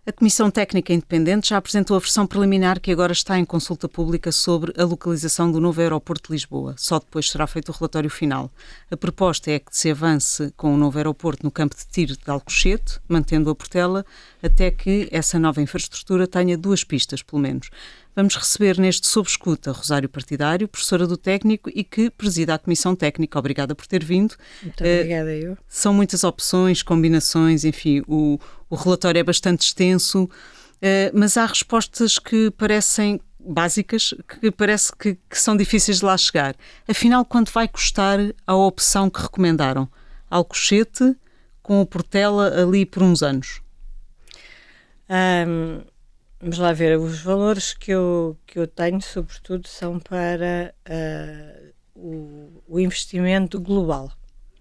A Comissão Técnica Independente já apresentou a versão preliminar que agora está em consulta pública sobre a localização do novo aeroporto de Lisboa. Só depois será feito o relatório final. A proposta é que se avance com o novo aeroporto no campo de tiro de Alcochete, mantendo a Portela, até que essa nova infraestrutura tenha 2 pistas, pelo menos. Vamos receber neste Sob Escuta Rosário Partidário, professora do técnico e que presida a Comissão Técnica. Obrigada por ter vindo. Muito obrigada, eu. São muitas opções, combinações, enfim, o relatório é bastante extenso, mas há respostas que parecem básicas, que parece que são difíceis de lá chegar. Afinal, quanto vai custar a opção que recomendaram? Alcochete com o Portela ali por uns anos? Vamos lá ver, os valores que eu tenho, sobretudo, são para o investimento global,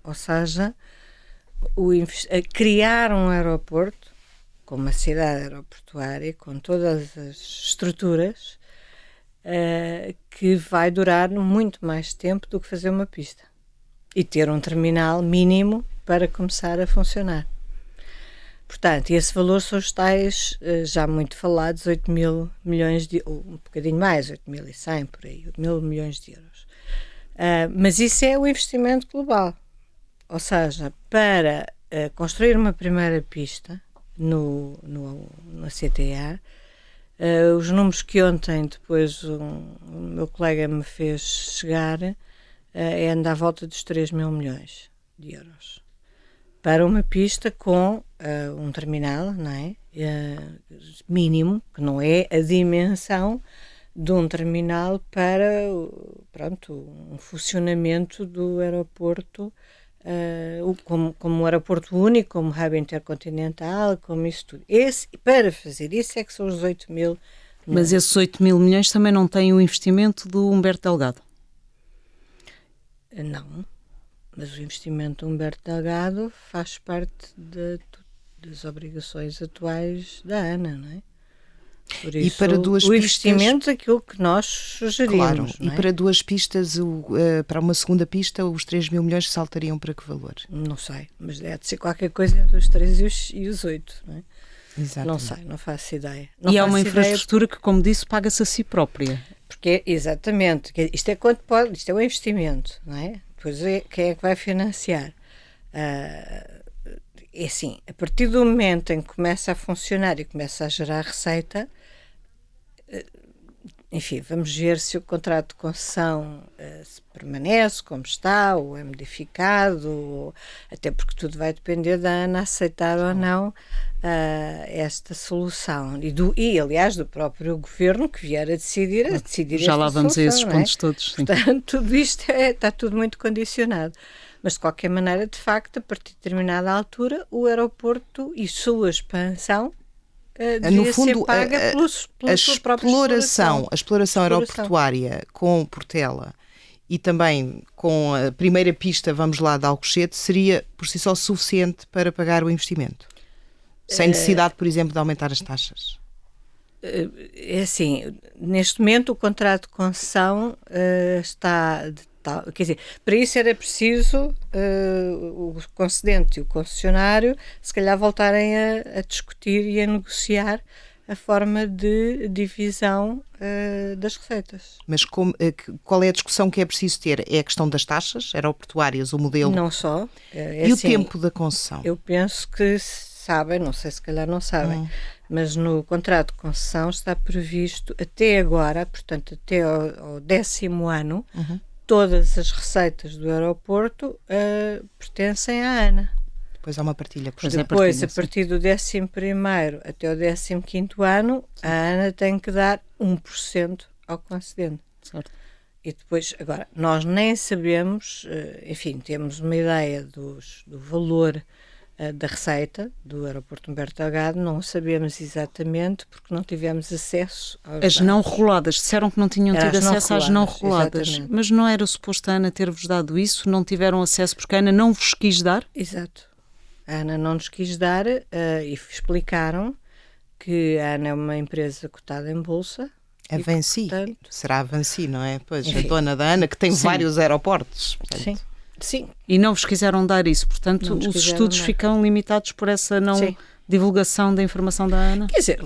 ou seja, criar um aeroporto com uma cidade aeroportuária, com todas as estruturas, que vai durar muito mais tempo do que fazer uma pista e ter um terminal mínimo para começar a funcionar. Portanto, esse valor são os tais, já muito falados, 8 mil milhões ou um bocadinho mais, 8.100 por aí, 8 mil milhões de euros. Mas isso é o investimento global. Ou seja, para construir uma primeira pista na CTA, os números que ontem depois o meu colega me fez chegar, anda à volta dos 3 mil milhões de euros. Para uma pista com um terminal, não é? Mínimo, que não é a dimensão de um terminal para um funcionamento do aeroporto, como um aeroporto único, como hub intercontinental, como isso tudo. Para fazer isso é que são os 8 mil milhões. Mas esses 8 mil milhões também não têm o investimento do Humberto Delgado? Não. Mas o investimento do Humberto Delgado faz parte das obrigações atuais da ANA, não é? Por isso, e para duas o investimento é aquilo que nós sugerimos. Claro, não é? E para 2 pistas, para uma segunda pista, os 3 mil milhões saltariam para que valor? Não sei, mas é de ser qualquer coisa entre os 3 e os 8, não é? Exatamente. Não sei, não faço ideia. E é uma infraestrutura que, como disse, paga-se a si própria. Porque, exatamente, isto é um investimento, não é? Depois quem é que vai financiar? É assim, a partir do momento em que começa a funcionar e começa a gerar receita, enfim, vamos ver se o contrato de concessão se permanece como está, ou é modificado, até porque tudo vai depender da ANA aceitar ou não esta solução. E, aliás, do próprio governo que vier a decidir já lá vamos solução, a esses pontos todos. Sim. Portanto, tudo isto está tudo muito condicionado. Mas, de qualquer maneira, de facto, a partir de determinada altura, o aeroporto e sua expansão no fundo, ser paga pela sua própria exploração. A exploração aeroportuária com Portela e também com a primeira pista, vamos lá, de Alcochete, seria por si só suficiente para pagar o investimento? Sem necessidade, por exemplo, de aumentar as taxas? É assim, neste momento o contrato de concessão está... Quer dizer, para isso era preciso o concedente e o concessionário se calhar voltarem a discutir e a negociar a forma de divisão das receitas. Mas qual é a discussão que é preciso ter? É a questão das taxas aeroportuárias, o modelo? Não só. E assim, o tempo da concessão? Eu penso que sabem, não sei, se calhar não sabem, mas no contrato de concessão está previsto até agora, portanto até ao 10º ano, todas as receitas do aeroporto pertencem à ANA. Depois há uma partilha. Depois, a partir do 11º até o 15º ano, a ANA tem que dar 1% ao concedente. Certo. E depois, agora, nós nem sabemos, enfim, temos uma ideia do valor da receita do aeroporto Humberto Delgado, não sabemos exatamente porque não tivemos acesso aos dados. As não reguladas, disseram que não tinham tido acesso às não reguladas, exatamente. Mas não era suposto a ANA ter-vos dado isso? Não tiveram acesso porque a ANA não vos quis dar? Exato. A ANA não nos quis dar e explicaram que a ANA é uma empresa cotada em bolsa. A Vinci, portanto, será a Vinci, não é? Pois, enfim, a dona da ANA, que tem vários aeroportos. Sim. E não vos quiseram dar isso, portanto os estudos ficam limitados por essa divulgação da informação da ANA? Quer dizer,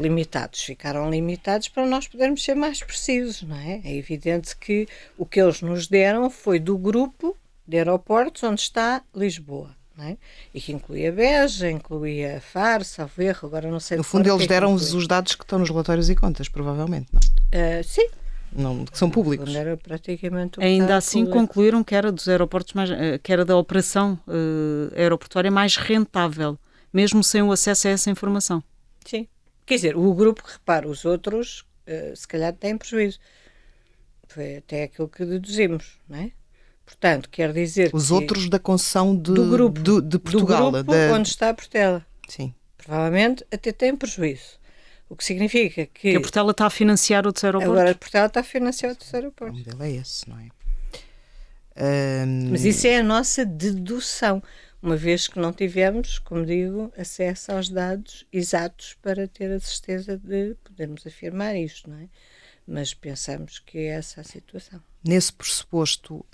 ficaram limitados para nós podermos ser mais precisos, não é? É evidente que o que eles nos deram foi do grupo de aeroportos onde está Lisboa, não é? E que incluía Beja, incluía Faro, Salvo Erro, agora não sei... No fundo eles deram-vos os dados que estão nos relatórios e contas, provavelmente, não? Sim. Não, que são públicos. Era praticamente Ainda assim concluíram que era dos aeroportos que era da operação aeroportuária mais rentável, mesmo sem o acesso a essa informação. Sim. Quer dizer, o grupo, repara, os outros se calhar têm prejuízo. Foi até aquilo que deduzimos, não é? Portanto, quer dizer os outros da concessão do grupo, de Portugal. Do grupo onde está a Portela. Sim. Provavelmente até tem prejuízo. O que significa que a Portela está a financiar outros aeroportos. Agora a Portela está a financiar outros aeroportos. O modelo é esse, não é? Mas isso é a nossa dedução, uma vez que não tivemos, como digo, acesso aos dados exatos para ter a certeza de podermos afirmar isto, não é? Mas pensamos que é essa a situação. Nesse pressuposto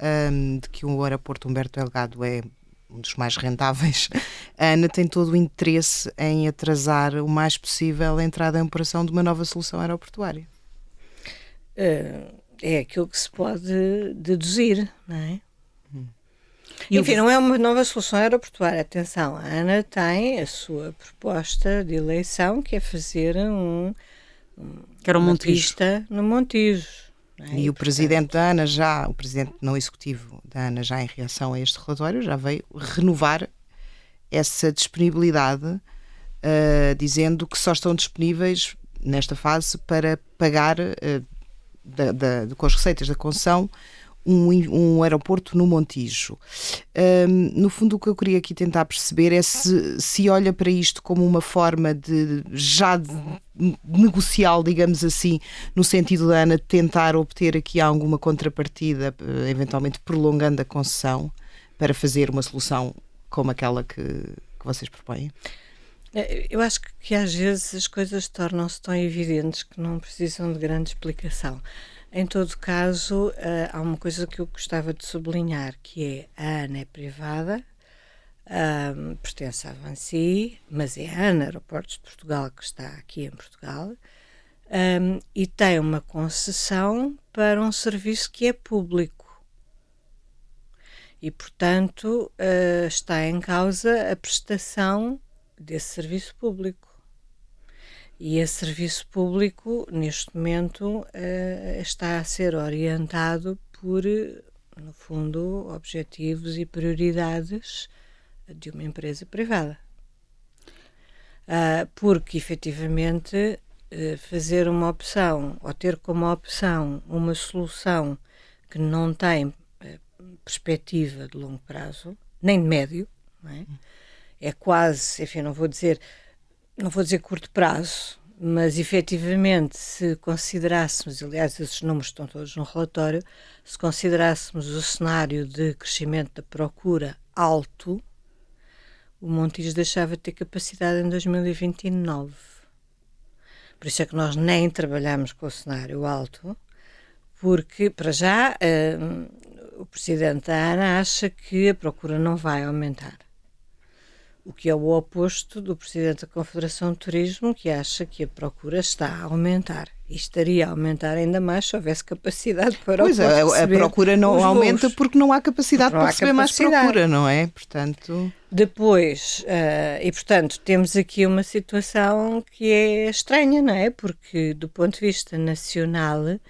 de que o aeroporto Humberto Delgado é um dos mais rentáveis, a ANA tem todo o interesse em atrasar o mais possível a entrada em operação de uma nova solução aeroportuária. É aquilo que se pode deduzir, não é? Enfim, não é uma nova solução aeroportuária. Atenção, a ANA tem a sua proposta de eleição, que é fazer uma pista no Montijo. É? E o presidente da ANA o presidente não executivo da ANA já em reação a este relatório, já veio renovar essa disponibilidade, dizendo que só estão disponíveis nesta fase para pagar com as receitas da concessão um aeroporto no Montijo. No fundo, o que eu queria aqui tentar perceber é se olha para isto como uma forma de negocial, digamos assim, no sentido da ANA tentar obter aqui alguma contrapartida, eventualmente prolongando a concessão, para fazer uma solução como aquela que vocês propõem? Eu acho que às vezes as coisas tornam-se tão evidentes que não precisam de grande explicação. Em todo caso, há uma coisa que eu gostava de sublinhar, que é a ANA é privada, pertence à Vinci, mas é a ANA Aeroportos de Portugal que está aqui em Portugal, e tem uma concessão para um serviço que é público. E, portanto, está em causa a prestação desse serviço público. E esse serviço público, neste momento, está a ser orientado por, no fundo, objetivos e prioridades de uma empresa privada. Porque, efetivamente, fazer uma opção, ou ter como opção uma solução que não tem perspectiva de longo prazo, nem de médio, não é? É quase, enfim, não vou dizer curto prazo, mas efetivamente se considerássemos, aliás esses números estão todos no relatório, se considerássemos o cenário de crescimento da procura alto, o Montijo deixava de ter capacidade em 2029. Por isso é que nós nem trabalhamos com o cenário alto, porque para já o presidente da ANA acha que a procura não vai aumentar. O que é o oposto do presidente da Confederação de Turismo, que acha que a procura está a aumentar. E estaria a aumentar ainda mais se houvesse capacidade para Pois, a procura não aumenta porque não há capacidade para receber mais procura, não é? Portanto... Depois, portanto, temos aqui uma situação que é estranha, não é? Porque, do ponto de vista nacional, é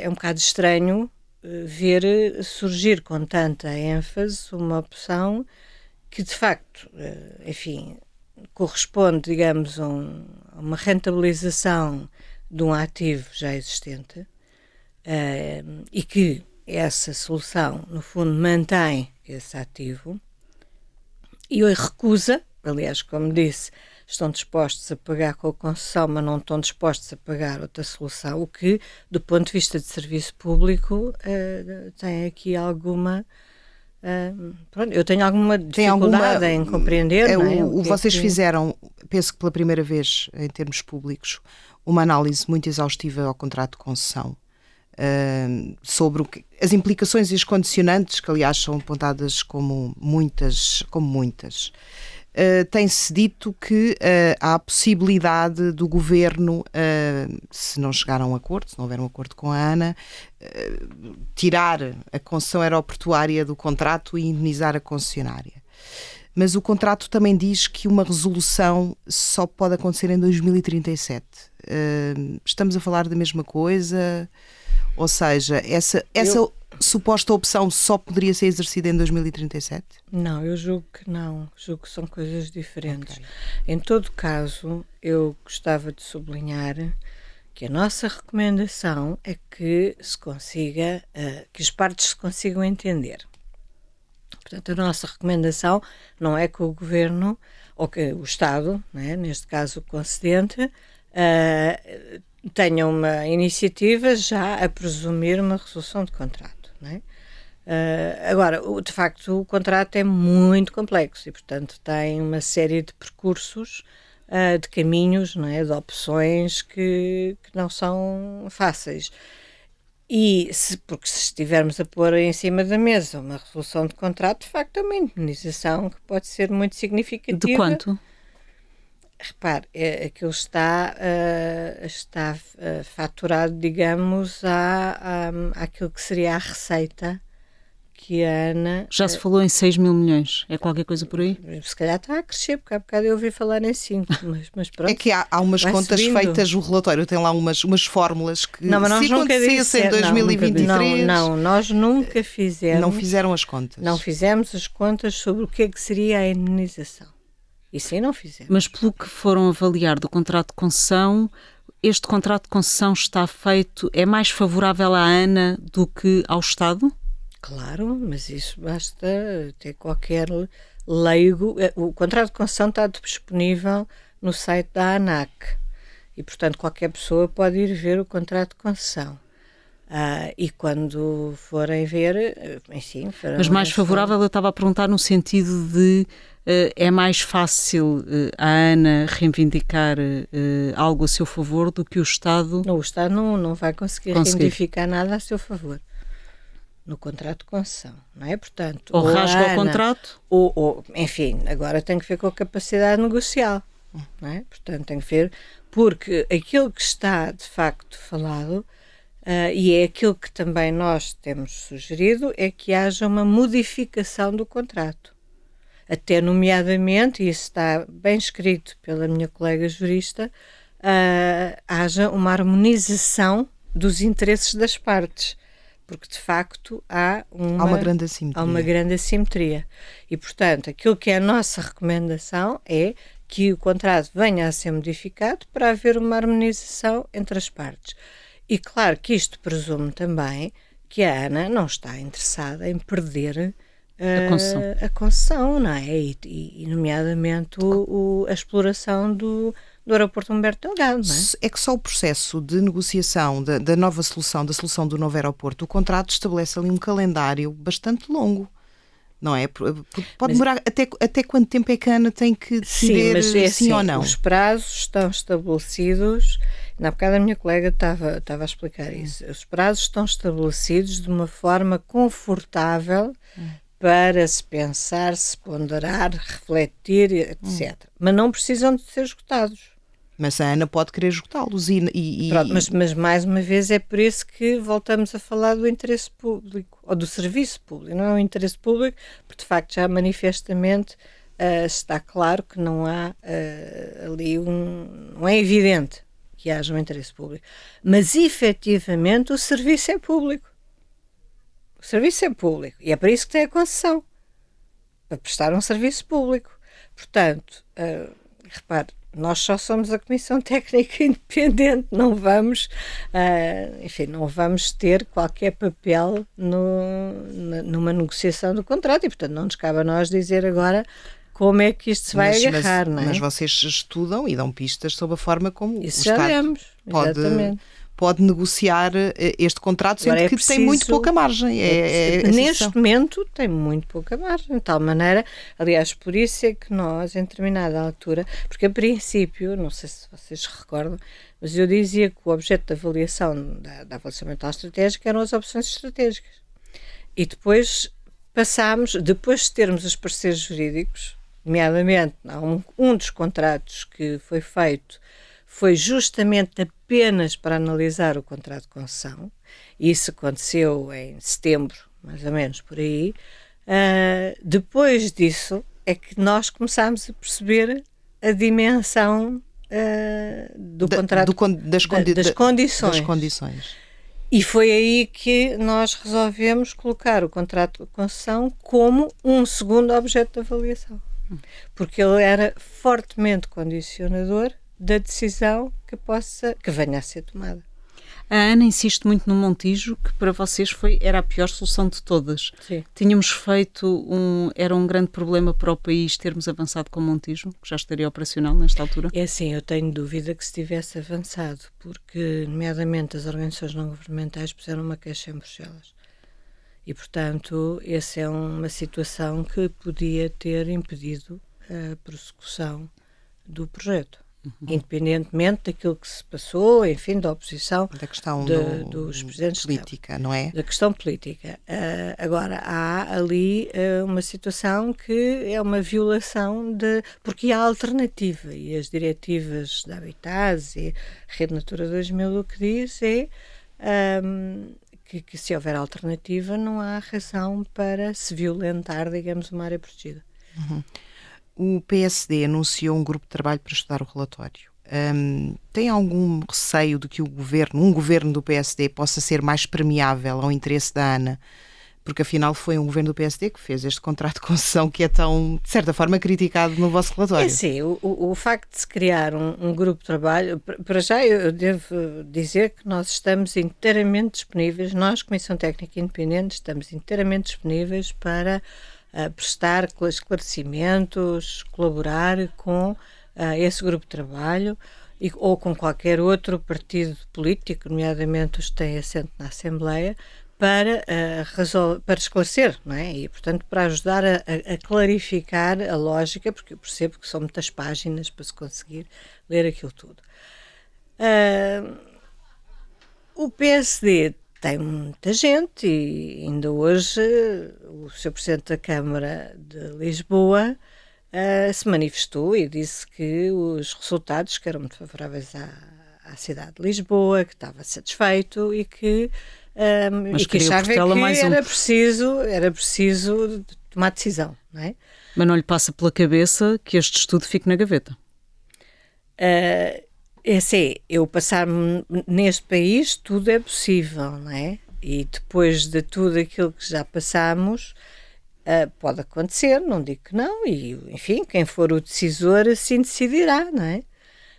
um bocado estranho ver surgir com tanta ênfase uma opção que de facto, enfim, corresponde, digamos, a uma rentabilização de um ativo já existente, e que essa solução, no fundo, mantém esse ativo e recusa, aliás, como disse, estão dispostos a pagar com a concessão, mas não estão dispostos a pagar outra solução, o que, do ponto de vista de serviço público, tem aqui alguma... eu tenho alguma dificuldade em compreender. Vocês fizeram, penso que pela primeira vez, em termos públicos, uma análise muito exaustiva ao contrato de concessão, sobre as implicações e as condicionantes, que aliás são apontadas como muitas. tem-se dito que há a possibilidade do Governo, se não chegar a um acordo, se não houver um acordo com a ANA, tirar a concessão aeroportuária do contrato e indemnizar a concessionária. Mas o contrato também diz que uma resolução só pode acontecer em 2037. Estamos a falar da mesma coisa? Ou seja, essa suposta opção só poderia ser exercida em 2037? Não, eu julgo que não. Julgo que são coisas diferentes. Okay. Em todo caso, eu gostava de sublinhar que a nossa recomendação é que se consiga, que as partes se consigam entender. Portanto, a nossa recomendação não é que o Governo, ou que o Estado, né, neste caso o concedente, tenha uma iniciativa já a presumir uma resolução de contrato. Né? Agora, de facto, o contrato é muito complexo e, portanto, tem uma série de percursos, de caminhos, não é? De opções que não são fáceis. Porque se estivermos a pôr em cima da mesa uma resolução de contrato, de facto é uma indemnização que pode ser muito significativa. De quanto? Repare, aquilo está faturado, digamos, àquilo que seria a receita que a ANA... Já se falou em 6 mil milhões, é qualquer coisa por aí? Se calhar está a crescer, porque há bocado eu ouvi falar em 5, mas pronto. É que há umas contas subindo. Feitas, o relatório tem lá umas fórmulas que não, mas se acontecesse em 2023... Não, nós nunca fizemos... Não fizeram as contas. Não fizemos as contas sobre o que é que seria a indemnização. Isso aí não fizemos. Mas pelo que foram avaliar do contrato de concessão, este contrato de concessão está feito, é mais favorável à ANA do que ao Estado? Claro, mas isso basta ter qualquer leigo. O contrato de concessão está disponível no site da ANAC e, portanto, qualquer pessoa pode ir ver o contrato de concessão. E quando forem ver, enfim... Mas mais favorável, eu estava a perguntar no sentido de é mais fácil a ANA reivindicar algo a seu favor do que o Estado... Não, o Estado não vai conseguir reivindicar nada a seu favor no contrato de concessão, não é? Portanto, ou rasga o contrato... Ou, enfim, agora tem que ver com a capacidade negocial, não é? Portanto, tem que ver... Porque aquilo que está, de facto, falado... e é aquilo que também nós temos sugerido, é que haja uma modificação do contrato. Até nomeadamente, e isso está bem escrito pela minha colega jurista, haja uma harmonização dos interesses das partes, porque de facto há uma grande assimetria. E, portanto, aquilo que é a nossa recomendação é que o contrato venha a ser modificado para haver uma harmonização entre as partes. E claro que isto presume também que a ANA não está interessada em perder a concessão, não é? E nomeadamente a exploração do aeroporto Humberto Delgado, não é? É que só o processo de negociação da nova solução, da solução do novo aeroporto, o contrato estabelece ali um calendário bastante longo. Não é? Pode demorar até quanto tempo é que a ANA tem que decidir sim ou não? Os prazos estão estabelecidos. Na bocada a minha colega estava a explicar isso. Os prazos estão estabelecidos de uma forma confortável para se pensar, se ponderar, refletir, etc. Mas não precisam de ser esgotados. Mas a ANA pode querer esgotá-los. Pronto, mas mais uma vez é por isso que voltamos a falar do interesse público, ou do serviço público. Não é o interesse público, porque de facto já manifestamente está claro que não há ali não é evidente que haja um interesse público. Mas efetivamente o serviço é público. O serviço é público e é para isso que tem a concessão, para prestar um serviço público. Portanto, repare, nós só somos a Comissão Técnica Independente, não vamos ter qualquer papel numa negociação do contrato e, portanto, não nos cabe a nós dizer agora como é que isto se vai agarrar, não é? Mas vocês estudam e dão pistas sobre a forma como isso o Estado pode negociar este contrato, sendo que tem muito pouca margem. Neste momento tem muito pouca margem, de tal maneira, aliás, por isso é que nós, em determinada altura, porque a princípio, não sei se vocês se recordam, mas eu dizia que o objeto da avaliação, da avaliação ambiental estratégica eram as opções estratégicas. E depois passámos, depois de termos os pareceres jurídicos, nomeadamente, um dos contratos que foi feito foi justamente apenas para analisar o contrato de concessão. Isso aconteceu em setembro, mais ou menos por aí. Depois disso é que nós começámos a perceber a dimensão do contrato, das condições. E foi aí que nós resolvemos colocar o contrato de concessão como um segundo objeto de avaliação, porque ele era fortemente condicionador da decisão que venha a ser tomada. A Ana insiste muito no Montijo, que para vocês era a pior solução de todas. Sim. Tínhamos feito era um grande problema para o país termos avançado com o Montijo, que já estaria operacional nesta altura? É assim, eu tenho dúvida que se tivesse avançado, porque, nomeadamente, as organizações não governamentais puseram uma queixa em Bruxelas. E, portanto, essa é uma situação que podia ter impedido a prossecução do projeto. Independentemente daquilo que se passou, enfim, da oposição, da questão dos presidentes política, não é? Da questão política. Agora, há ali uma situação que é uma violação porque há alternativa, e as diretivas da Habitat e Rede Natura 2000 o que diz é que se houver alternativa não há razão para se violentar, digamos, uma área protegida. O PSD anunciou um grupo de trabalho para estudar o relatório. Tem algum receio de que um governo do PSD possa ser mais permeável ao interesse da Ana? Porque afinal foi um governo do PSD que fez este contrato de concessão que é tão, de certa forma, criticado no vosso relatório. Sim, o facto de se criar um grupo de trabalho, para já eu devo dizer que nós estamos inteiramente disponíveis, nós, Comissão Técnica Independente, estamos inteiramente disponíveis para prestar esclarecimentos, colaborar com esse grupo de trabalho ou com qualquer outro partido político, nomeadamente os que têm assento na Assembleia, para esclarecer, não é? E, portanto, para ajudar a clarificar a lógica, porque eu percebo que são muitas páginas para se conseguir ler aquilo tudo. O PSD tem muita gente e ainda hoje o Sr. Presidente da Câmara de Lisboa se manifestou e disse que os resultados que eram muito favoráveis à cidade de Lisboa, que estava satisfeito e que achava que era preciso tomar decisão, não é? Mas não lhe passa pela cabeça que este estudo fique na gaveta? Eu passar-me neste país, tudo é possível, não é? E depois de tudo aquilo que já passamos, pode acontecer, não digo que não, e enfim, quem for o decisor assim decidirá, não é?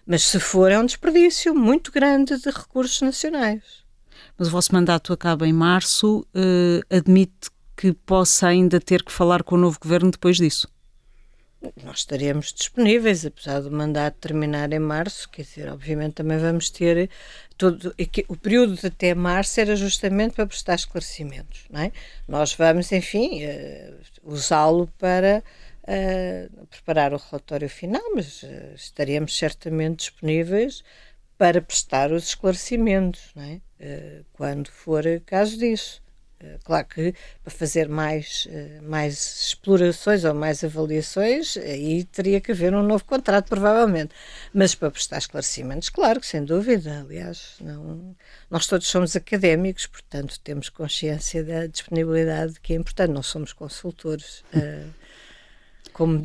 Mas se for, é um desperdício muito grande de recursos nacionais. Mas o vosso mandato acaba em março, admite que possa ainda ter que falar com o novo governo depois disso? Nós estaremos disponíveis, apesar do mandato terminar em março, quer dizer, obviamente também vamos ter o período de até março era justamente para prestar esclarecimentos, não é? Nós vamos, enfim, usá-lo para preparar o relatório final, mas estaremos certamente disponíveis para prestar os esclarecimentos, não é? Quando for caso disso. Claro que para fazer mais explorações ou mais avaliações, aí teria que haver um novo contrato, provavelmente. Mas para prestar esclarecimentos, claro que sem dúvida. Aliás, nós todos somos académicos, portanto temos consciência da disponibilidade que é importante. Não somos consultores, como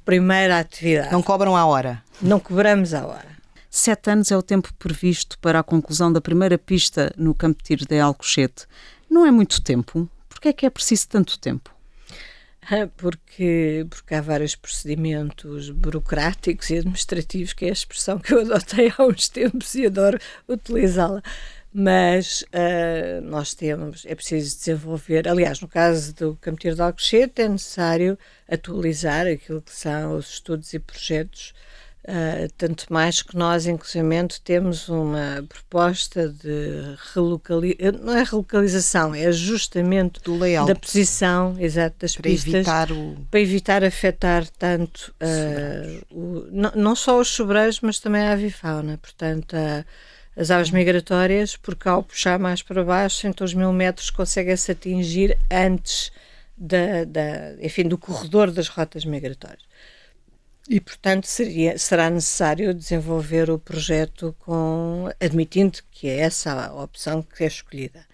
primeira atividade. Não cobram à hora? Não cobramos à hora. 7 anos é o tempo previsto para a conclusão da primeira pista no campo de tiro de Alcochete. Não é muito tempo? Porquê é que é preciso tanto tempo? Porque há vários procedimentos burocráticos e administrativos, que é a expressão que eu adotei há uns tempos e adoro utilizá-la. Mas é preciso desenvolver, aliás, no caso do campo de tiro de Alcochete é necessário atualizar aquilo que são os estudos e projetos. Tanto mais que nós, inclusivamente, temos uma proposta de não é relocalização, é ajustamento do layout da posição exato das pistas para evitar afetar tanto não só os sobreiros, mas também a avifauna, portanto as aves migratórias, porque ao puxar mais para baixo, então os 1000 metros conseguem-se atingir antes do corredor das rotas migratórias. E, portanto, será necessário desenvolver o projeto admitindo que é essa a opção que é escolhida.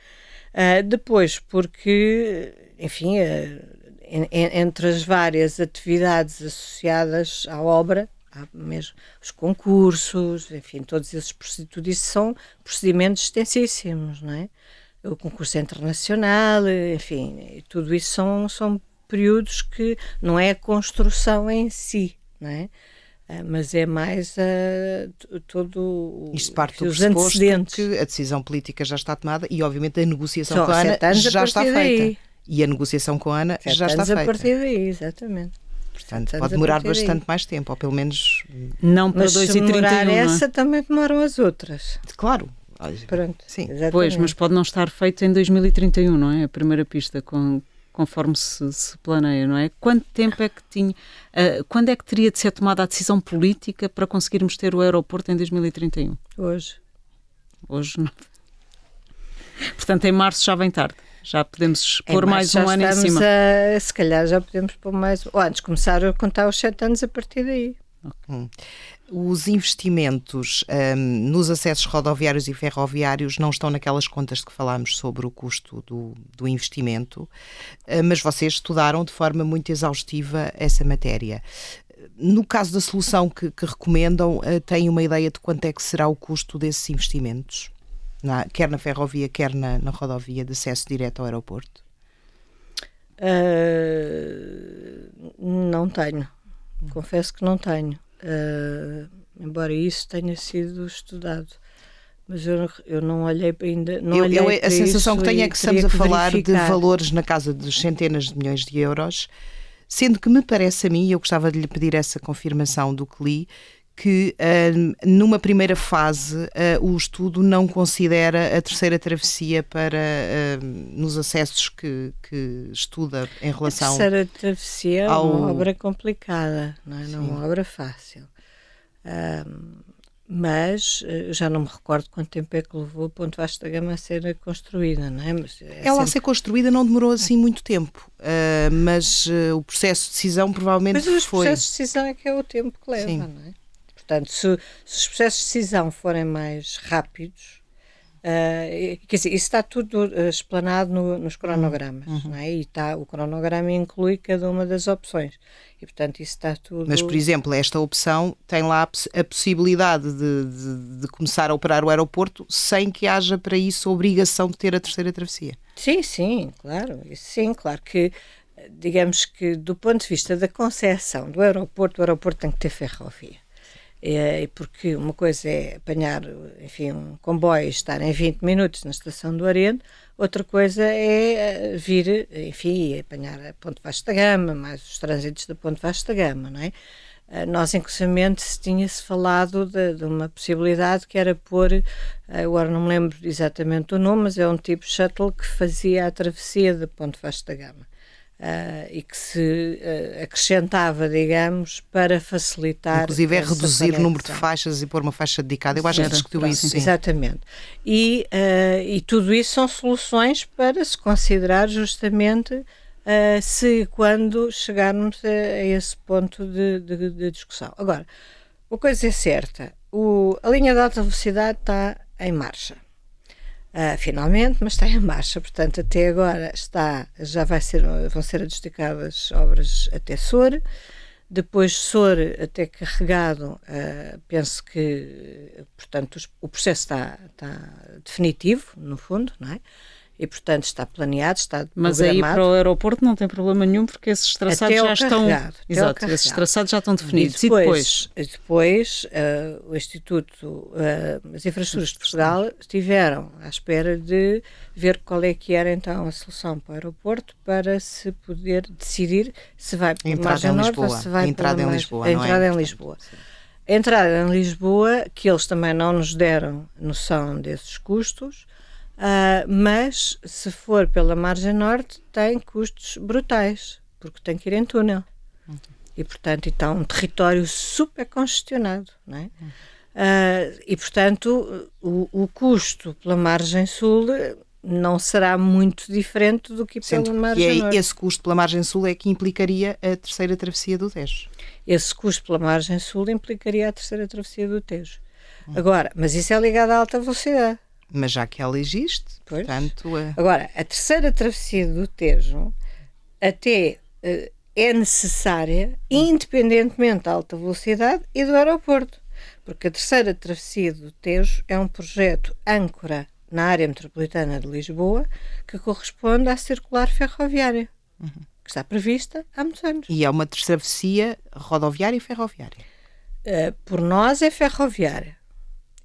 Depois, porque, enfim, entre as várias atividades associadas à obra, há mesmo os concursos, enfim, todos esses procedimentos, tudo isso são procedimentos extensíssimos, não é? O concurso internacional, enfim, tudo isso são períodos que não é a construção em si, não é? Mas é mais todo isto parte do os pressuposto antecedentes. Que a decisão política já está tomada e, obviamente, a negociação com a São ANA 7 anos já a está partir feita. daí. E a negociação com a ANA 7 já está anos a feita. partir daí, exatamente. Portanto, 7 anos pode a demorar partir daí. bastante mais tempo, ou pelo menos... Não para Mas se 2h31, demorar não é? essa, também demoram as outras. Claro. Pronto, Sim. exatamente. Pois, mas pode não estar feito em 2031, não é? A primeira pista, conforme se planeia, não é? Quanto tempo é que tinha... quando é que teria de ser tomada a decisão política para conseguirmos ter o aeroporto em 2031? Hoje. Hoje não. Portanto, em março já vem tarde. Já podemos pôr mais um ano em cima. Se calhar já podemos pôr mais... Ou antes começar a contar os 7 anos a partir daí. Os investimentos nos acessos rodoviários e ferroviários não estão naquelas contas de que falámos sobre o custo do investimento, mas vocês estudaram de forma muito exaustiva essa matéria. No caso da solução que recomendam, têm uma ideia de quanto é que será o custo desses investimentos? Quer na ferrovia, quer na rodovia de acesso direto ao aeroporto? Não tenho. Confesso que não tenho. Embora isso tenha sido estudado. Mas eu não olhei ainda. A sensação que tenho é que estamos a falar verificar. de valores na casa dos centenas de milhões de euros, sendo que me parece a mim, e eu gostava de lhe pedir essa confirmação do que li, que numa primeira fase o estudo não considera a terceira travessia para nos acessos que estuda em relação... A terceira travessia é uma obra complicada, não é? Não é uma obra fácil. Mas já não me recordo quanto tempo é que levou a Ponte Vasco da Gama a ser construída, não é? Mas ela a ser construída não demorou assim muito tempo, mas o processo de decisão provavelmente foi... Mas o processo de decisão é que é o tempo que leva, não é? Portanto, se os processos de decisão forem mais rápidos, quer dizer, isso está tudo explanado nos cronogramas, não é? E o cronograma inclui cada uma das opções. E, portanto, isso está tudo... Mas, por exemplo, esta opção tem lá a possibilidade de começar a operar o aeroporto sem que haja para isso a obrigação de ter a terceira travessia. Sim, claro. Sim, claro que, digamos que, do ponto de vista da concepção do aeroporto, o aeroporto tem que ter ferrovia. Porque uma coisa é apanhar, enfim, um comboio e estar em 20 minutos na estação do Areno, outra coisa é vir, enfim, apanhar a Ponte Vasco da Gama, mais os trânsitos da Ponte Vasco da Gama, não é? Nós, inclusivamente, tinha-se falado de uma possibilidade que era pôr, agora não me lembro exatamente o nome, mas é um tipo de shuttle que fazia a travessia da Ponte Vasco da Gama. E que se acrescentava, digamos, para facilitar... Inclusive é reduzir o número de faixas e pôr uma faixa dedicada. Eu acho que se discutiu isso, sim. Exatamente. E tudo isso são soluções para se considerar justamente quando chegarmos a esse ponto de discussão. Agora, uma coisa é certa, a linha de alta velocidade está em marcha. Finalmente, mas está em marcha, portanto até agora vão ser adjudicadas obras até Sor, depois Sor até Carregado, penso que, portanto, o processo está definitivo, no fundo, não é? E, portanto, está planeado, está Mas programado. aí para o aeroporto não tem problema nenhum, porque esses traçados já estão... Exato, esses traçados já estão definidos. E depois o Instituto, as Infraestruturas de Portugal estiveram à espera de ver qual é que era então a solução para o aeroporto para se poder decidir se vai para a margem norte ou se vai a entrada em Lisboa. A entrada em Lisboa. A entrada em Lisboa, que eles também não nos deram noção desses custos, mas se for pela margem norte tem custos brutais, porque tem que ir em túnel. E, portanto, está um território super congestionado, não é? E, portanto, o custo pela margem sul não será muito diferente do que pela margem norte. Esse custo pela margem sul é que implicaria a terceira travessia do Tejo. Esse custo pela margem sul implicaria a terceira travessia do Tejo. Agora, mas isso é ligado à alta velocidade. Mas já que ela existe, Pois. portanto... Agora, a terceira travessia do Tejo até é necessária, independentemente da alta velocidade e do aeroporto. Porque a terceira travessia do Tejo é um projeto âncora na área metropolitana de Lisboa que corresponde à circular ferroviária, que está prevista há muitos anos. E é uma travessia rodoviária e ferroviária. Por nós é ferroviária.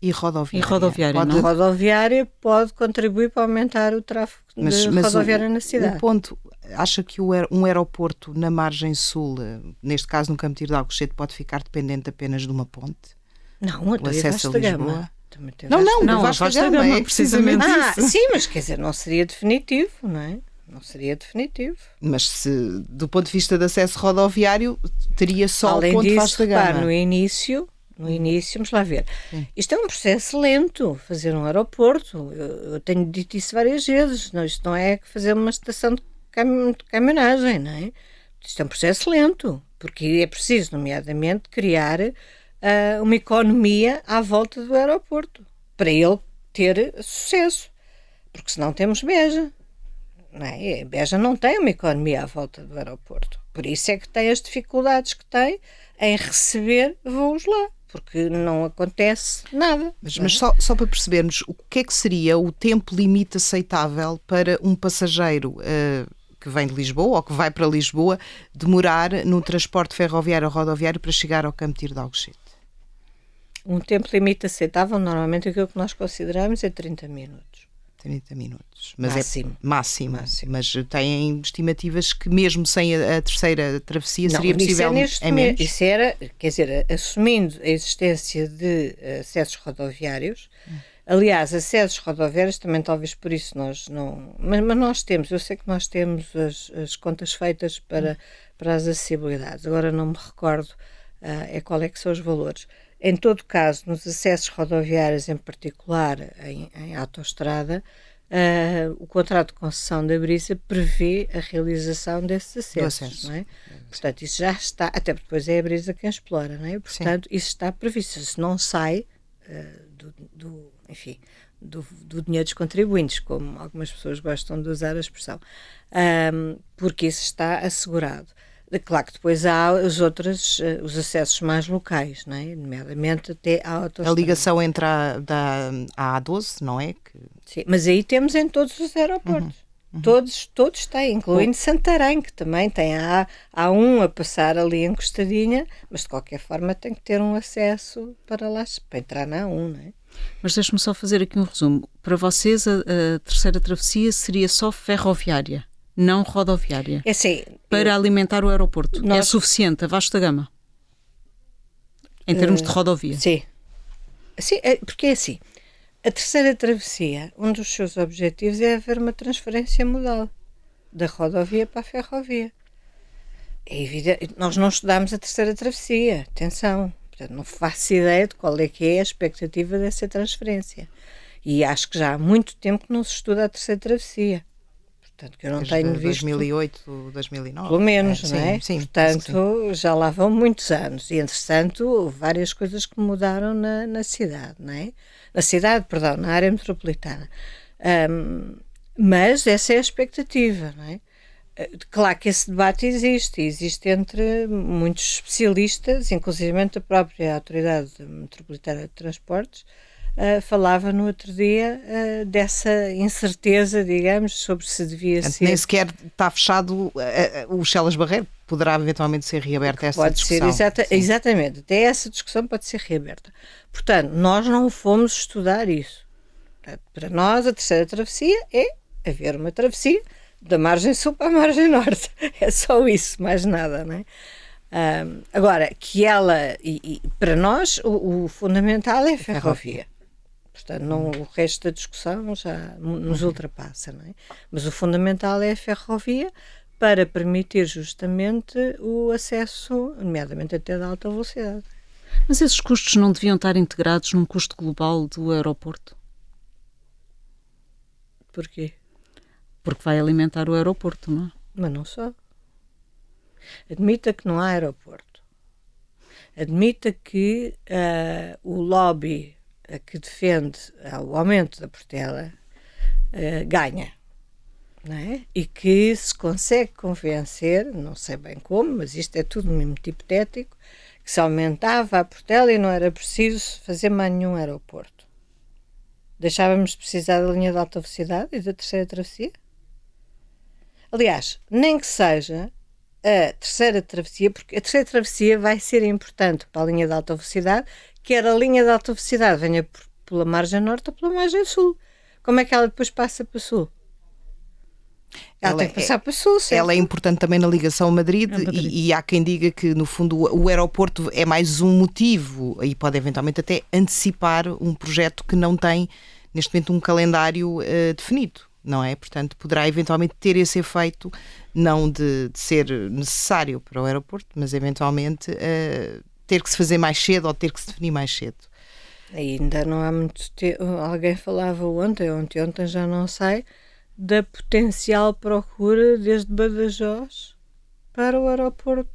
E rodoviária. E rodoviária, Pode- não? A rodoviária pode contribuir para aumentar o tráfego de rodoviária na cidade. O ponto, acha que um aeroporto na margem sul, neste caso no Campo Tiro de Alcochete, pode ficar dependente apenas de uma ponte? Não, O até acesso a Vasta Lisboa? Gama. Também tem Não, Vasta não, Não, o a Vasco da Vasta Gama Gama, é precisamente precisamente. isso. sim, mas quer dizer, não seria definitivo, não é? Não seria definitivo. Mas se, do ponto de vista de acesso rodoviário, teria só Além o ponto disso, Vasco da repare, Gama. no início, vamos lá ver. Isto é um processo lento, fazer um aeroporto. Eu tenho dito isso várias vezes. Não, isto não é fazer uma estação de caminhonagem, não é? Isto é um processo lento, porque é preciso, nomeadamente, criar uma economia à volta do aeroporto, para ele ter sucesso. Porque senão temos Beja. Não é? Beja não tem uma economia à volta do aeroporto. Por isso é que tem as dificuldades que tem em receber voos lá, porque não acontece nada. Mas só para percebermos, o que é que seria o tempo limite aceitável para um passageiro que vem de Lisboa ou que vai para Lisboa demorar no transporte ferroviário ou rodoviário para chegar ao Campo Tiro de Alcochete? Um tempo limite aceitável, normalmente aquilo que nós consideramos é 30 minutos. 30 minutos. Mas Máximo. é máximo. Máximo. Mas têm estimativas que mesmo sem a terceira travessia Não, seria possível isso em menos? Isso era, quer dizer, assumindo a existência de acessos rodoviários. Aliás, acessos rodoviários também talvez por isso nós não... Mas nós temos, eu sei que nós temos as contas feitas para as acessibilidades. Agora não me recordo qual é que são os valores. Em todo caso, nos acessos rodoviários, em particular em autoestrada, o contrato de concessão da Brisa prevê a realização desses acessos. Não é? Portanto, isso já está, até porque depois é a Brisa quem explora, não é? Portanto, isso está previsto. Isso não sai do dinheiro dos contribuintes, como algumas pessoas gostam de usar a expressão, porque isso está assegurado. Claro que depois há os acessos mais locais, não é? Nomeadamente até à autoestrada. A ligação entre a A12, não é? Sim, mas aí temos em todos os aeroportos. Todos têm, incluindo Santarém, que também tem a A1 a passar ali encostadinha, mas de qualquer forma tem que ter um acesso para lá, para entrar na A1, não é? Mas deixe-me só fazer aqui um resumo. Para vocês, a terceira travessia seria só ferroviária, não rodoviária, assim, para alimentar o aeroporto. É suficiente a Vasco da Gama, em termos de rodovia? Sim. Porque é assim, a terceira travessia, um dos seus objetivos é haver uma transferência modal da rodovia para a ferrovia. É evidente, nós não estudámos a terceira travessia, atenção, portanto, não faço ideia de qual é que é a expectativa dessa transferência. E acho que já há muito tempo que não se estuda a terceira travessia. Portanto, que eu não Desde tenho visto... 2008, 2009. Pelo menos, não é? Sim, portanto, já lá vão muitos anos. E, entretanto, houve várias coisas que mudaram na cidade, não é? Na área metropolitana. Mas essa é a expectativa, não é? Claro que esse debate existe entre muitos especialistas, inclusive a própria Autoridade Metropolitana de Transportes, falava no outro dia dessa incerteza, digamos, sobre se devia ser... Nem sequer está fechado o Chelas Barreiro, poderá eventualmente ser reaberta essa discussão. Pode ser, exatamente, até essa discussão pode ser reaberta. Portanto, nós não fomos estudar isso. Portanto, para nós, a terceira travessia é haver uma travessia da margem sul para a margem norte. É só isso, mais nada, não é? Agora, que ela, para nós, o fundamental é a ferrovia. Portanto, o resto da discussão já nos ultrapassa, não é? Mas o fundamental é a ferrovia para permitir justamente o acesso, nomeadamente até da alta velocidade. Mas esses custos não deviam estar integrados num custo global do aeroporto? Porquê? Porque vai alimentar o aeroporto, não é? Mas não só. Admita que não há aeroporto. Admita que o lobby que defende o aumento da Portela ganha. Não é? E que se consegue convencer, não sei bem como, mas isto é tudo muito hipotético, que se aumentava a Portela e não era preciso fazer mais nenhum aeroporto. Deixávamos de precisar da linha de alta velocidade e da terceira travessia? Aliás, nem que seja a terceira travessia, porque a terceira travessia vai ser importante para a linha de alta velocidade, quer a linha de alta velocidade venha pela margem norte ou pela margem sul. Como é que ela depois passa para sul? Ela tem que passar para sul, certo? Ela é importante também na ligação a Madrid, e há quem diga que, no fundo, o aeroporto é mais um motivo e pode eventualmente até antecipar um projeto que não tem, neste momento, um calendário definido, não é? Portanto, poderá eventualmente ter esse efeito, não de ser necessário para o aeroporto, mas eventualmente ter que se fazer mais cedo ou ter que se definir mais cedo. Ainda não há muito tempo. Alguém falava ontem já não sei, da potencial procura desde Badajoz para o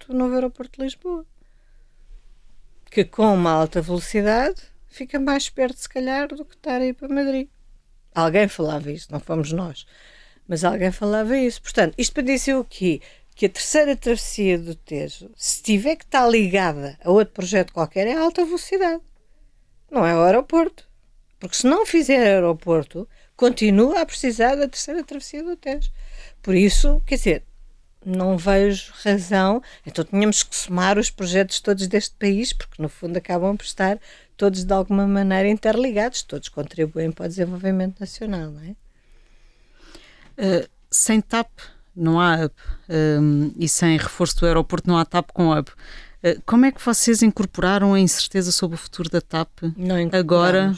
novo aeroporto de Lisboa. Que com uma alta velocidade fica mais perto, se calhar, do que estar aí para Madrid. Alguém falava isso, não fomos nós, mas alguém falava isso. Portanto, isto para dizer o quê? Que a terceira travessia do Tejo, se tiver que estar ligada a outro projeto qualquer, é a alta velocidade. Não é o aeroporto. Porque se não fizer aeroporto, continua a precisar da terceira travessia do Tejo. Por isso, quer dizer, não vejo razão. Então tínhamos que somar os projetos todos deste país, porque no fundo acabam por estar todos de alguma maneira interligados, todos contribuem para o desenvolvimento nacional, não é? Sem TAP não há hub, e sem reforço do aeroporto não há TAP com hub. Como é que vocês incorporaram a incerteza sobre o futuro da TAP agora?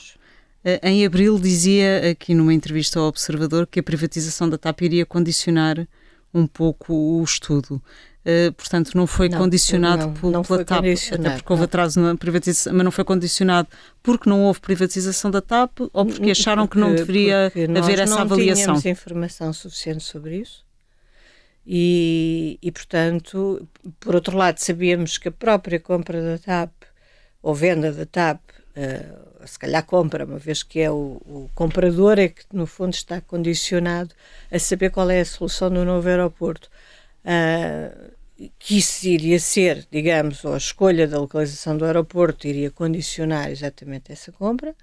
Em abril dizia aqui numa entrevista ao Observador que a privatização da TAP iria condicionar um pouco o estudo. Portanto, não foi condicionado pela TAP, até porque houve atraso na privatização, mas não foi condicionado porque não houve privatização da TAP ou porque acharam que não deveria haver essa avaliação? Nós não tínhamos informação suficiente sobre isso e, portanto, por outro lado, sabíamos que a própria compra da TAP ou venda da TAP, se calhar compra, uma vez que é o comprador é que no fundo está condicionado a saber qual é a solução do novo aeroporto, que isso iria ser, digamos, ou a escolha da localização do aeroporto iria condicionar exatamente essa compra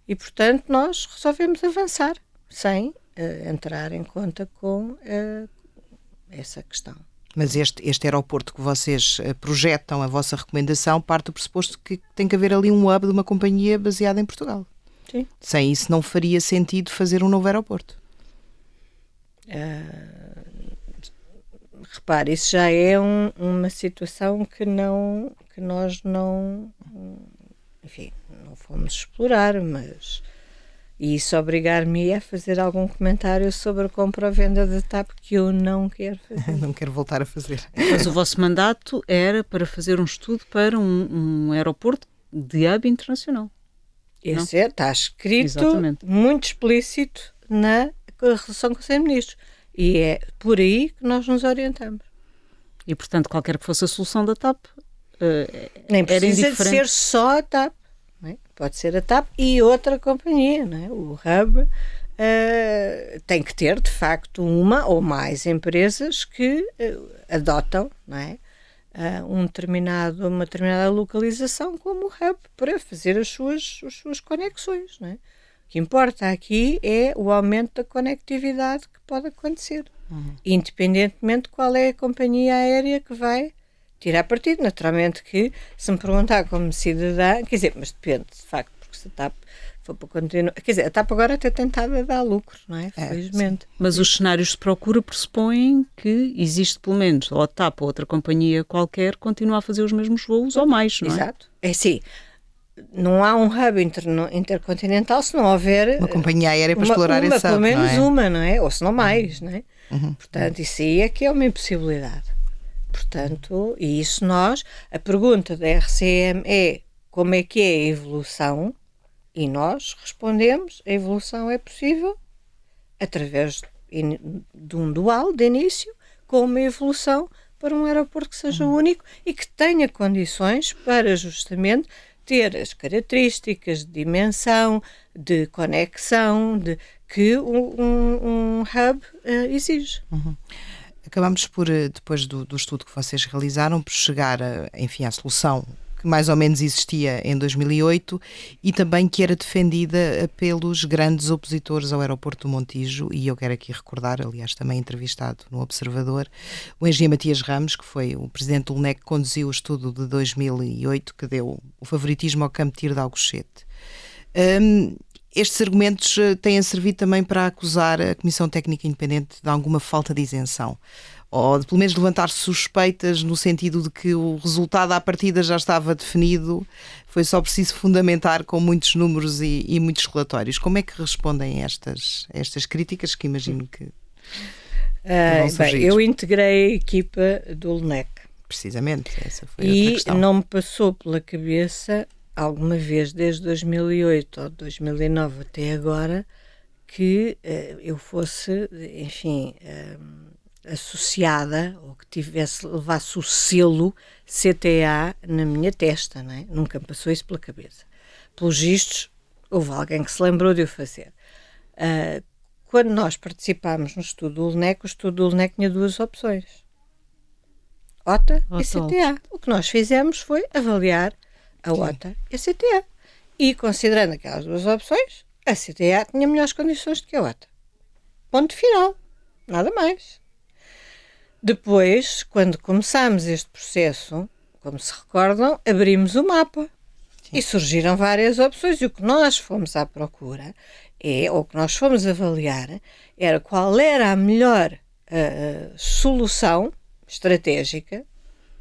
e, portanto, nós resolvemos avançar sem entrar em conta com essa questão. Mas este aeroporto que vocês projetam, a vossa recomendação, parte do pressuposto que tem que haver ali um hub de uma companhia baseada em Portugal. Sim. Sem isso não faria sentido fazer um novo aeroporto. Repare, isso já é uma situação que nós não fomos explorar, mas e isso obrigar-me a fazer algum comentário sobre a compra ou venda da TAP que eu não quero fazer. Não quero voltar a fazer. Mas o vosso mandato era para fazer um estudo para um aeroporto de hub internacional. Esse está escrito Exatamente. Muito explícito na resolução do Conselho de Ministros. E é por aí que nós nos orientamos. E, portanto, qualquer que fosse a solução da TAP, nem era precisa de indiferente. ser só a TAP. Não é? Pode ser a TAP e outra companhia. Não é? O hub tem que ter, de facto, uma ou mais empresas que adotam, não é? Uma determinada localização como hub para fazer as suas conexões. Não é? O que importa aqui é o aumento da conectividade que pode acontecer, independentemente de qual é a companhia aérea que vai tirar partido. Naturalmente que, se me perguntar como cidadã, quer dizer, mas depende, de facto, porque se a TAP for para continuar... Quer dizer, a TAP agora até tentado a dar lucro, não é? Felizmente. Mas os cenários de procura pressupõem que existe pelo menos, ou a TAP ou outra companhia qualquer, continua a fazer os mesmos voos ou mais, não é? Exato. É assim, não há um hub intercontinental se não houver... Uma companhia aérea para explorar esse hub, pelo menos não é? uma, não é? Ou se não mais, não é? Portanto, isso aí é que é uma impossibilidade. Portanto, e isso a pergunta da RCM é como é que é a evolução, e nós respondemos, a evolução é possível através de um dual de início, com uma evolução para um aeroporto que seja único e que tenha condições para justamente ter as características de dimensão, de conexão, que um hub exige. Acabamos por, depois do estudo que vocês realizaram, por chegar, enfim, à solução que mais ou menos existia em 2008 e também que era defendida pelos grandes opositores ao aeroporto do Montijo, e eu quero aqui recordar, aliás, também entrevistado no Observador, o engenheiro Matias Ramos, que foi o presidente do LNEC que conduziu o estudo de 2008, que deu o favoritismo ao Campo de Tiro de Alcochete. Estes argumentos têm servido também para acusar a Comissão Técnica Independente de alguma falta de isenção, ou de pelo menos levantar suspeitas no sentido de que o resultado à partida já estava definido, foi só preciso fundamentar com muitos números e muitos relatórios. Como é que respondem a estas críticas que imagino que vão surgir? Eu integrei a equipa do LNEC. Precisamente, essa foi outra questão. E não me passou pela cabeça alguma vez, desde 2008 ou 2009 até agora, que eu fosse, enfim, associada, ou que levasse o selo CTA na minha testa, não é? Nunca me passou isso pela cabeça. Pelos vistos, houve alguém que se lembrou de o fazer. Quando nós participámos no estudo do LNEC, o estudo do LNEC tinha duas opções: OTA e CTA. O que nós fizemos foi avaliar a OTA e a CTA. E, considerando aquelas duas opções, a CTA tinha melhores condições do que a OTA. Ponto final. Nada mais. Depois, quando começámos este processo, como se recordam, abrimos o mapa. Sim. E surgiram várias opções. E o que nós fomos à procura, ou o que nós fomos avaliar, era qual era a melhor solução estratégica,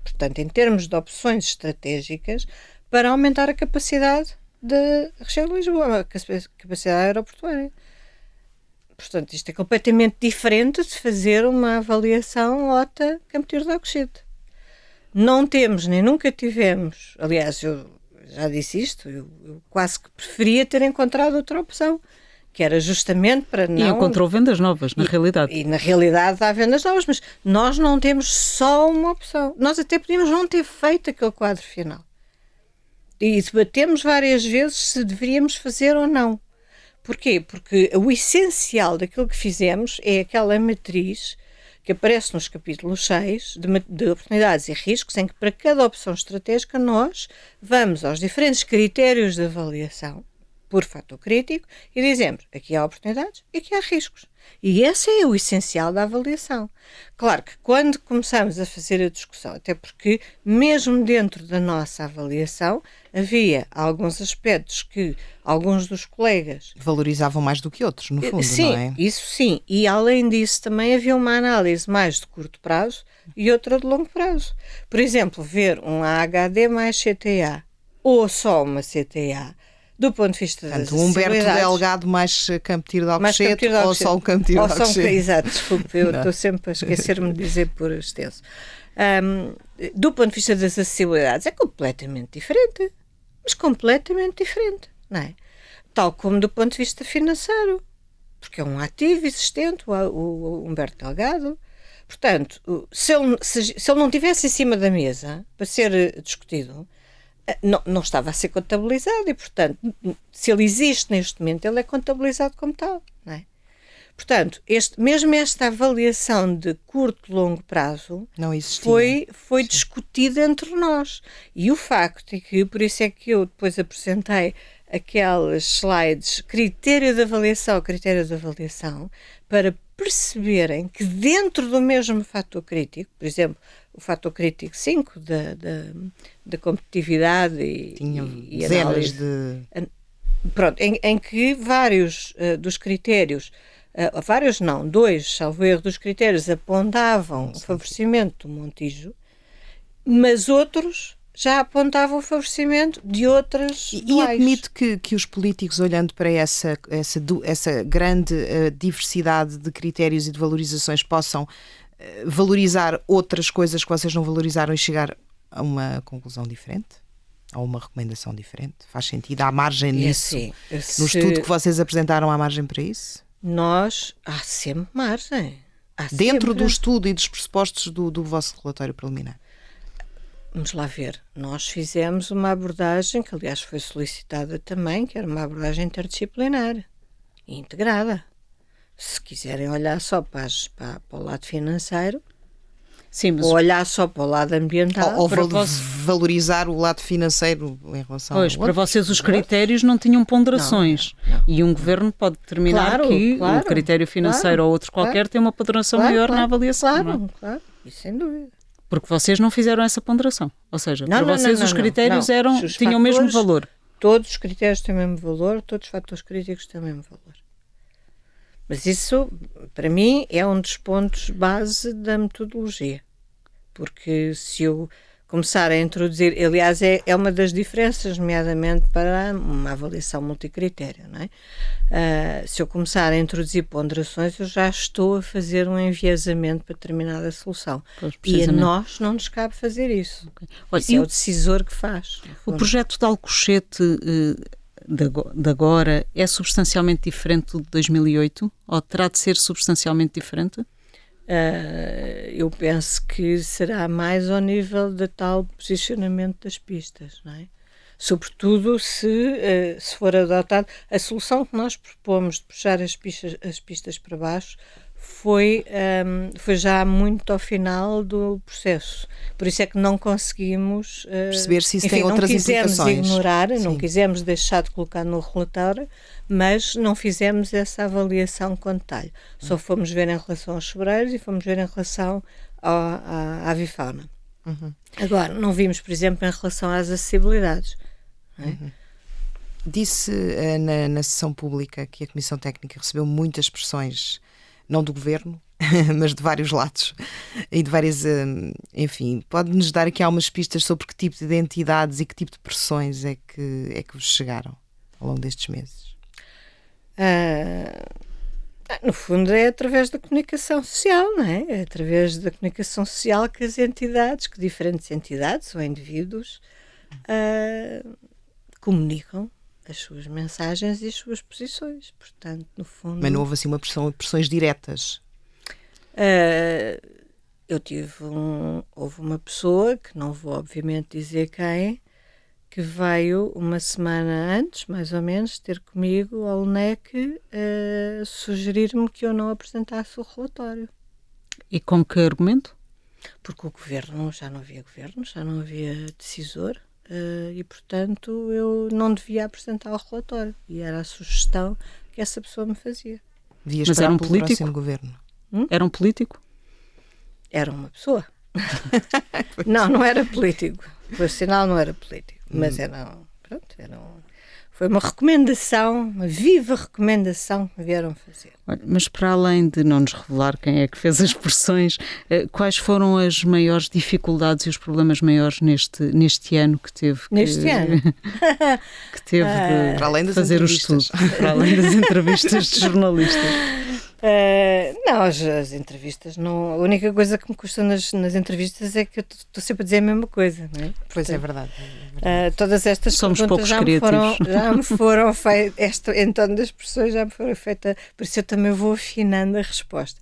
portanto, em termos de opções estratégicas, para aumentar a capacidade da região de Lisboa, a capacidade aeroportuária. Portanto, isto é completamente diferente de fazer uma avaliação OTA Campo de Tiro de Alcochete. Não temos, nem nunca tivemos, aliás, eu já disse isto, eu quase que preferia ter encontrado outra opção, que era justamente para não... E encontrou vendas novas, na realidade. E na realidade há vendas novas, mas nós não temos só uma opção. Nós até podíamos não ter feito aquele quadro final. E debatemos várias vezes se deveríamos fazer ou não. Porquê? Porque o essencial daquilo que fizemos é aquela matriz que aparece nos capítulos 6 de oportunidades e riscos, em que para cada opção estratégica nós vamos aos diferentes critérios de avaliação por fator crítico e dizemos: aqui há oportunidades e aqui há riscos. E esse é o essencial da avaliação. Claro que quando começamos a fazer a discussão, até porque mesmo dentro da nossa avaliação havia alguns aspectos que alguns dos colegas valorizavam mais do que outros, no fundo, sim, não é? Isso sim. E além disso também havia uma análise mais de curto prazo e outra de longo prazo. Por exemplo, ver um AHD mais CTA ou só uma CTA, do ponto de vista das acessibilidades. Humberto Delgado mais Campo de Tiro de Alcochete ou só o Campo de Tiro de Alcochete? Exato, desculpe, eu estou sempre a esquecer-me de dizer por extenso. Do ponto de vista das acessibilidades é completamente diferente, mas completamente diferente, não é? Tal como do ponto de vista financeiro, porque é um ativo existente, o Humberto Delgado. Portanto, se ele não estivesse em cima da mesa para ser discutido, não estava a ser contabilizado e, portanto, se ele existe neste momento, ele é contabilizado como tal, não é? Portanto, mesmo esta avaliação de curto e longo prazo não existia. Foi discutida entre nós. E o facto é que, por isso é que eu depois apresentei aquelas slides critério de avaliação, para perceberem que dentro do mesmo fator crítico, por exemplo, o fator crítico 5 da competitividade e análise, pronto, em que vários dos critérios, vários não, 2, salvo erro, dos critérios apontavam o favorecimento do Montijo, mas outros já apontavam o favorecimento de outras E admite que os políticos, olhando para essa grande diversidade de critérios e de valorizações, possam valorizar outras coisas que vocês não valorizaram e chegar a uma conclusão diferente? A uma recomendação diferente? Faz sentido? Há margem nisso? Assim, no estudo que vocês apresentaram, há margem para isso? Há sempre margem. Dentro sempre. do estudo e dos pressupostos do vosso relatório preliminar. Vamos lá ver. Nós fizemos uma abordagem, que aliás foi solicitada também, que era uma abordagem interdisciplinar e integrada. Se quiserem olhar só para o lado financeiro, Sim, mas ou olhar só para o lado ambiental, Ou valorizar o lado financeiro em relação pois, ao para outro. vocês os critérios não tinham ponderações. Não. E um governo pode determinar que o critério financeiro ou outro qualquer tem uma ponderação maior na avaliação. Não é? Claro, isso sem dúvida. Porque vocês não fizeram essa ponderação. Ou seja, para vocês os critérios Os tinham o mesmo valor. Todos os critérios têm o mesmo valor, todos os fatores críticos têm o mesmo valor. Mas isso, para mim, é um dos pontos base da metodologia. Porque se eu começar a introduzir, aliás, é uma das diferenças, nomeadamente para uma avaliação multicritério, não é? Se eu começar a introduzir ponderações, eu já estou a fazer um enviesamento para determinada solução. Pois, e a nós não nos cabe fazer isso. Okay. Olha, isso é o decisor que faz. O projeto de Alcochete de agora é substancialmente diferente do de 2008? Ou terá de ser substancialmente diferente? Eu penso que será mais ao nível da tal posicionamento das pistas, não é? Sobretudo se for adotado. A solução que nós propomos de puxar as pistas para baixo foi já muito ao final do processo. Por isso é que não conseguimos perceber se isso tem outras implicações. Não quisemos ignorar, não quisemos deixar de colocar no relatório, mas não fizemos essa avaliação com detalhe. Só fomos ver em relação aos sobreiros e fomos ver em relação à avifauna. Agora, não vimos, por exemplo, em relação às acessibilidades. Não é? Disse na sessão pública que a Comissão Técnica recebeu muitas pressões, não do Governo, mas de vários lados e de várias, enfim, pode-nos dar aqui algumas pistas sobre que tipo de identidades e que tipo de pressões é que vos chegaram ao longo destes meses? No fundo é através da comunicação social, não é? É através da comunicação social que as entidades, que diferentes entidades ou indivíduos comunicam as suas mensagens e as suas posições. Portanto, no fundo... Mas não houve assim pressões diretas? Houve uma pessoa, que não vou obviamente dizer quem, que veio uma semana antes, mais ou menos, ter comigo ao LNEC sugerir-me que eu não apresentasse o relatório. E com que argumento? Porque o governo, já não havia decisor, e portanto eu não devia apresentar o relatório. E era a sugestão que essa pessoa me fazia. Mas era um político? Próximo governo. Era um político? Era uma pessoa. não era político. Por sinal não era político. Mas foi uma recomendação, uma viva recomendação que me vieram fazer. Olha, mas para além de não nos revelar quem é que fez as pressões, quais foram as maiores dificuldades e os problemas maiores neste ano que teve? Neste ano? Que teve para além das fazer o estudo, para além das entrevistas de jornalistas. Não, as entrevistas não. A única coisa que me custa nas entrevistas é que eu estou sempre a dizer a mesma coisa, não é? Pois é verdade. Todas estas Somos perguntas poucos já me foram feitas, em torno das pessoas já me foram feitas, por isso eu também vou afinando a resposta.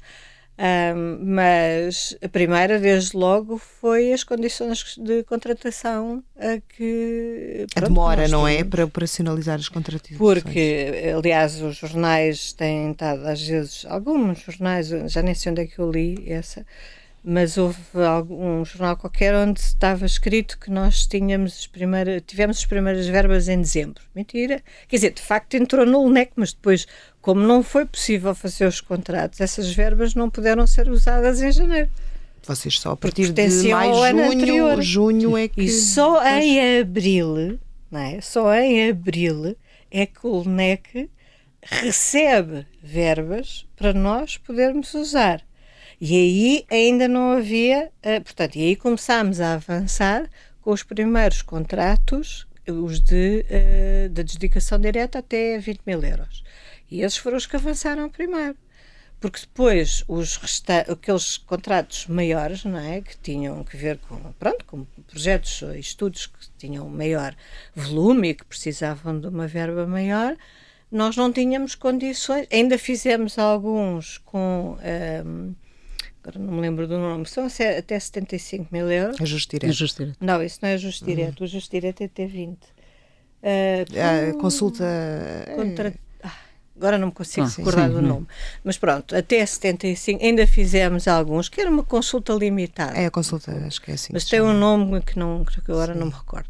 Mas a primeira, desde logo, foi as condições de contratação a demora, não é? Para operacionalizar as contratações. Porque, aliás, os jornais têm estado, às vezes, alguns jornais, já nem sei onde é que eu li essa, mas houve um jornal qualquer onde estava escrito que nós tivemos as primeiras verbas em dezembro. Mentira. Quer dizer, de facto entrou no LNEC, mas depois, como não foi possível fazer os contratos, essas verbas não puderam ser usadas em janeiro. Vocês só a partir de maio, junho é que... E só em abril, não é? Só em abril é que o LNEC recebe verbas para nós podermos usar. E aí ainda não havia, portanto, e aí começámos a avançar com os primeiros contratos, os da dedicação direta até 20 mil euros. E esses foram os que avançaram primeiro. Porque depois aqueles contratos maiores, não é, que tinham que ver com projetos e estudos que tinham maior volume e que precisavam de uma verba maior, nós não tínhamos condições, ainda fizemos alguns com, agora não me lembro do nome, são até 75 mil euros. Ajuste direto. Não, isso não é ajuste direto, o ajuste direto é até 20. Consulta... Agora não me consigo recordar do nome. Mas pronto, até 75, ainda fizemos alguns, que era uma consulta limitada. É a consulta, acho que é assim. Mas tem um nome que agora não me recordo.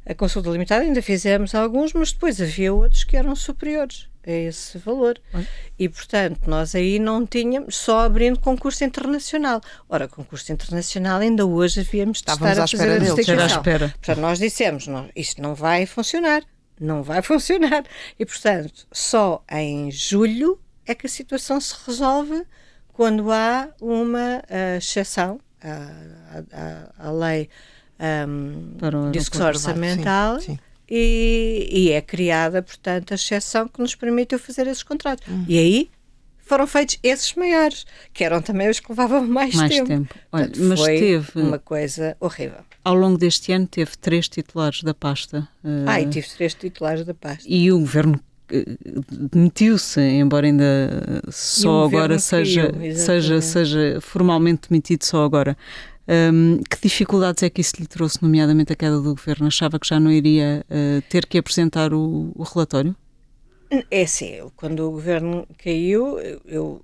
A consulta limitada ainda fizemos alguns, mas depois havia outros que eram superiores a esse valor. E, portanto, nós aí não tínhamos, só abrindo concurso internacional. Ora, concurso internacional ainda hoje havíamos de estar a fazer a investigação. Portanto, nós dissemos, isto não vai funcionar. Não vai funcionar. E, portanto, só em julho é que a situação se resolve quando há uma exceção à lei de execução orçamental. Sim. E é criada, portanto, a exceção que nos permitiu fazer esses contratos. E aí foram feitos esses maiores, que eram também os que levavam mais tempo. Olha, portanto, mas foi teve uma coisa horrível. Ao longo deste ano teve 3 titulares da pasta. E tive 3 titulares da pasta. E o governo demitiu-se, embora ainda só agora seja formalmente demitido só agora. Que dificuldades é que isso lhe trouxe, nomeadamente a queda do governo? Achava que já não iria ter que apresentar o relatório? É assim, quando o governo caiu, eu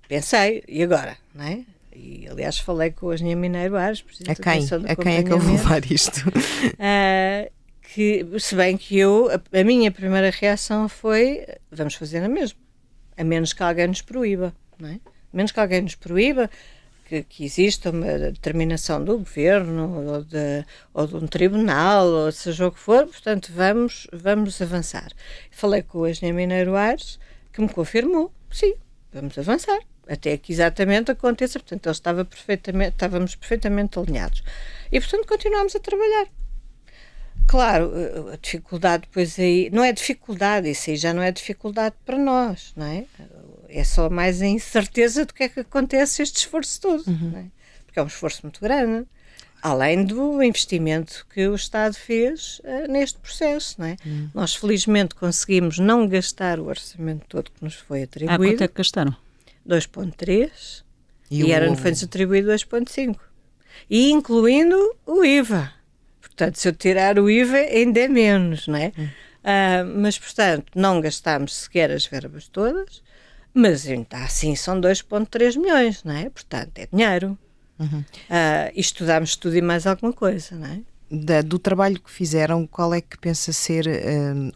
pensei, e agora, não é? E, aliás, falei com a engenheira Mineiro Ares, presidente da Comissão de Acompanhamento. A quem é que eu vou levar isto? Que, se bem que a minha primeira reação foi, vamos fazer a mesma, a menos que alguém nos proíba, não é? A menos que alguém nos proíba que exista uma determinação do governo ou de um tribunal, ou seja o que for, portanto, vamos avançar. Falei com o engenheiro Mineiro Ares, que me confirmou, sim, vamos avançar. Até que exatamente aconteça, portanto, estávamos perfeitamente alinhados. E, portanto, continuámos a trabalhar. Claro, a dificuldade depois aí, não é dificuldade, isso aí já não é dificuldade para nós, não é? É só mais a incerteza do que é que acontece este esforço todo, não é? Porque é um esforço muito grande, além do investimento que o Estado fez neste processo, não é? Nós felizmente conseguimos não gastar o orçamento todo que nos foi atribuído. Quanto é que gastaram? 2,3 e foi-nos atribuído 2,5. E incluindo o IVA. Portanto, se eu tirar o IVA, ainda é menos, não é? Mas, portanto, não gastámos sequer as verbas todas, mas ainda assim são 2,3 milhões, não é? Portanto, é dinheiro. E estudámos tudo e mais alguma coisa, não é? Do trabalho que fizeram, qual é que pensa ser,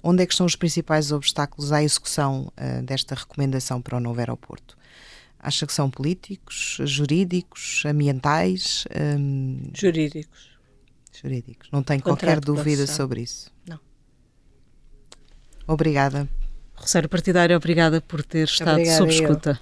onde é que estão os principais obstáculos à execução desta recomendação para o novo aeroporto? Acha que são políticos, jurídicos, ambientais? Jurídicos. Não tenho qualquer dúvida sobre isso. Não. Obrigada. Rosário Partidário, obrigada por ter estado sob escuta.